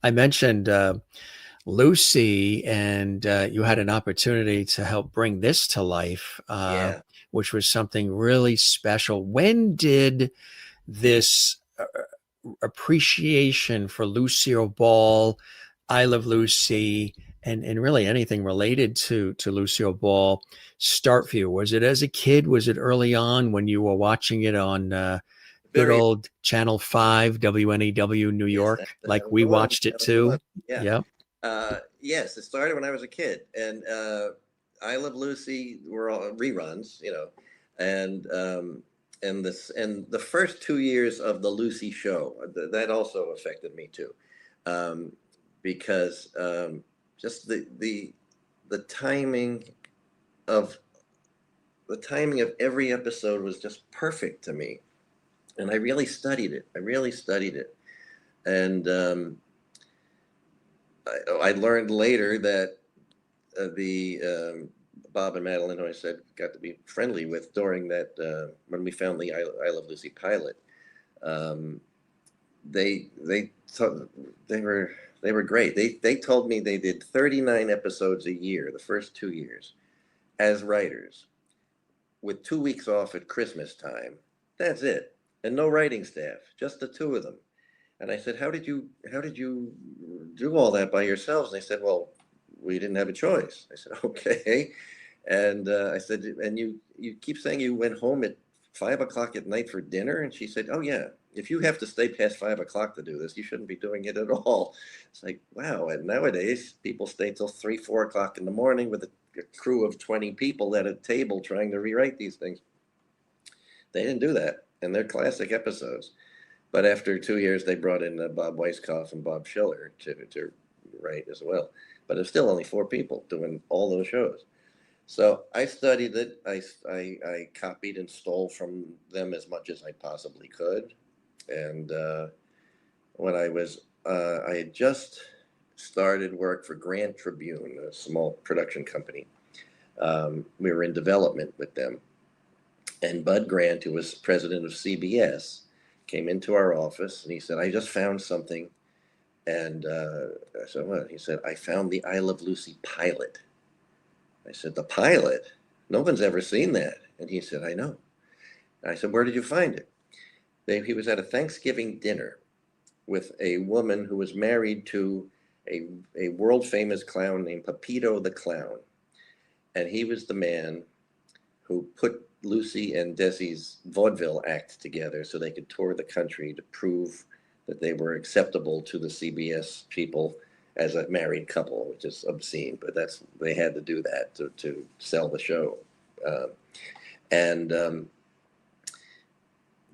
I mentioned Lucy, and you had an opportunity to help bring this to life, Yeah. which was something really special. When did this appreciation for Lucille Ball, I Love Lucy, and really anything related to Lucille Ball start for you? Was it as a kid? Was it early on when you were watching it on good Very. old Channel 5, WNEW New Yes, York, that like was we the one. watched it That was the one. too? Yeah. Yeah. Yes, it started when I was a kid, and I Love Lucy were all reruns, and this and the first 2 years of the Lucy show that also affected me too, um, because just the timing of the timing of every episode was just perfect to me, and I really studied it. I really studied it, and I learned later that the Bob and Madeline, who I said got to be friendly with during that when we found the I Love Lucy pilot, um, they told, they were great. They told me they did 39 episodes a year the first 2 years as writers, with 2 weeks off at Christmas time. That's it, and no writing staff, just the two of them. And I said, how did you do all that by yourselves? And they said, well, we didn't have a choice. I said, okay. And I said, and you keep saying you went home at 5 o'clock at night for dinner? And she said, oh yeah. If you have to stay past 5 o'clock to do this, you shouldn't be doing it at all. It's like, wow. And nowadays people stay till 3, 4 o'clock in the morning with a crew of 20 people at a table trying to rewrite these things. They didn't do that. And they're classic episodes. But after 2 years, they brought in Bob Weisskopf and Bob Schiller to write as well. But it's still only four people doing all those shows. So I studied it. I copied and stole from them as much as I possibly could. And when I had just started work for Grant Tribune, a small production company. We were in development with them. And Bud Grant, who was president of CBS, came into our office and he said, I just found something. And I said, what? He said, I found the I Love Lucy pilot. I said, the pilot? No one's ever seen that. And he said, I know. And I said, where did you find it? He was at a Thanksgiving dinner with a woman who was married to a world famous clown named Pepito the Clown. And he was the man who put Lucy and Desi's vaudeville act together so they could tour the country to prove that they were acceptable to the CBS people as a married couple, which is obscene, but they had to do that to sell the show. Uh, and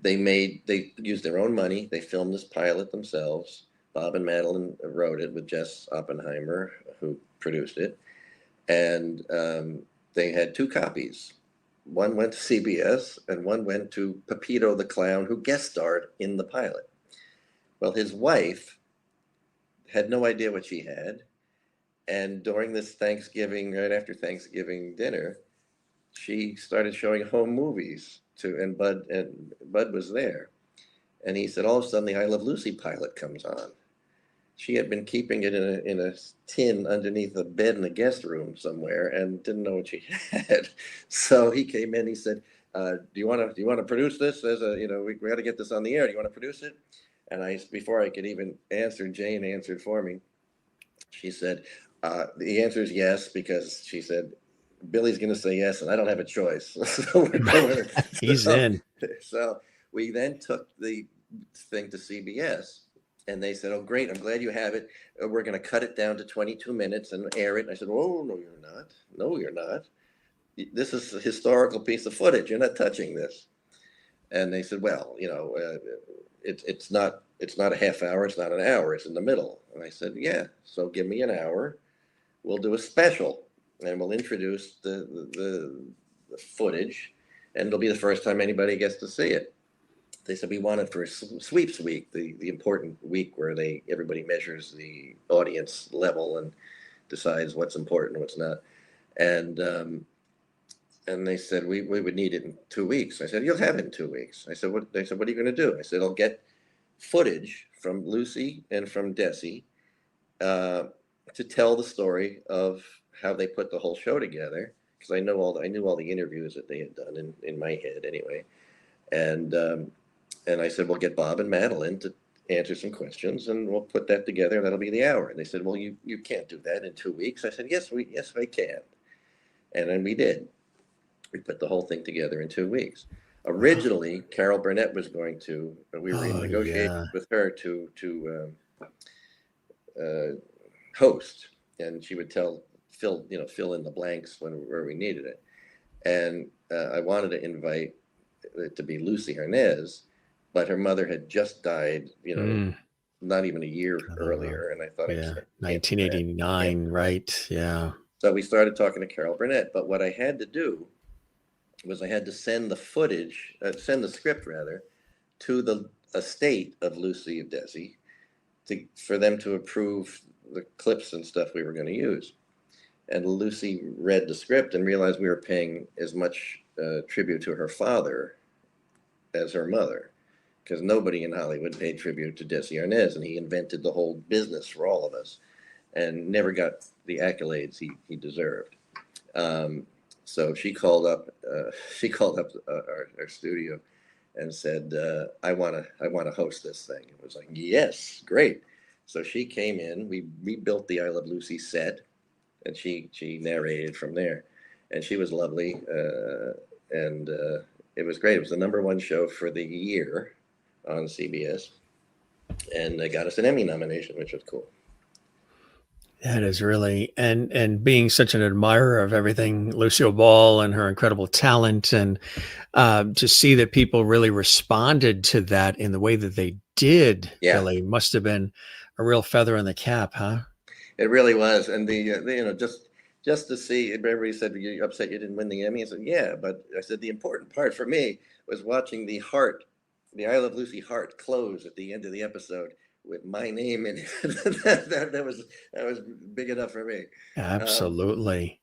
they used their own money. They filmed this pilot themselves. Bob and Madeline wrote it with Jess Oppenheimer, who produced it, and they had two copies. One went to CBS and one went to Pepito the Clown, who guest starred in the pilot. Well, his wife had no idea what she had. And during this Thanksgiving, right after Thanksgiving dinner, she started showing home movies and Bud was there. And he said, all of a sudden, the I Love Lucy pilot comes on. She had been keeping it in a tin underneath a bed in the guest room somewhere and didn't know what she had. So he came in. He said, "Do you want to produce this as we got to get this on the air. Do you want to produce it?" And before I could even answer, Jane answered for me. She said, "The answer is yes," because she said Billy's going to say yes, and I don't have a choice. So we're doing it. He's So, in. so we then took the thing to CBS, and they said, "Oh, great! I'm glad you have it. We're going to cut it down to 22 minutes and air it." And I said, "Oh, no, you're not. No, you're not. This is a historical piece of footage. You're not touching this." And they said, "Well, it's not a half hour. It's not an hour. It's in the middle." And I said, "Yeah. So give me an hour. We'll do a special, and we'll introduce the footage, and it'll be the first time anybody gets to see it." They said we want it for sweeps week, the important week where everybody measures the audience level and decides what's important, what's not. And they said we would need it in 2 weeks. I said, you'll have it in 2 weeks. I said, what? They said, what are you going to do? I said, I'll get footage from Lucy and from Desi, to tell the story of how they put the whole show together, because I knew all the interviews that they had done in my head anyway, and I said, we'll get Bob and Madeline to answer some questions, and we'll put that together. That'll be the hour. And they said, well, you can't do that in 2 weeks. I said, yes, I can. And then we did. We put the whole thing together in 2 weeks. Originally, Carol Burnett was going to. We were in negotiations with her to host, and she would fill in the blanks where we needed it. And I wanted to invite it to be Lucy Arnaz, but her mother had just died, not even a year earlier. And I thought, yeah, 1989, right? Yeah. So we started talking to Carol Burnett. But what I had to do was I had to send the script rather, to the estate of Lucy and Desi for them to approve the clips and stuff we were going to use. And Lucy read the script and realized we were paying as much tribute to her father as her mother, because nobody in Hollywood paid tribute to Desi Arnaz, and he invented the whole business for all of us and never got the accolades he deserved. So she called up our studio and said, I want to host this thing. It was like, yes, great. So she came in, we rebuilt the I Love Lucy set, and she narrated from there, and she was lovely, and it was great. It was the #1 show for the year on CBS, and they got us an Emmy nomination, which was cool. That is really, and being such an admirer of everything Lucille Ball and her incredible talent, and to see that people really responded to that in the way that they did, Billy, must have been a real feather in the cap, huh? It really was, and just to see, everybody said, you're upset you didn't win the Emmy. I said, yeah, but I said the important part for me was watching the I Love Lucy heart close at the end of the episode with my name in it. that was big enough for me. Absolutely.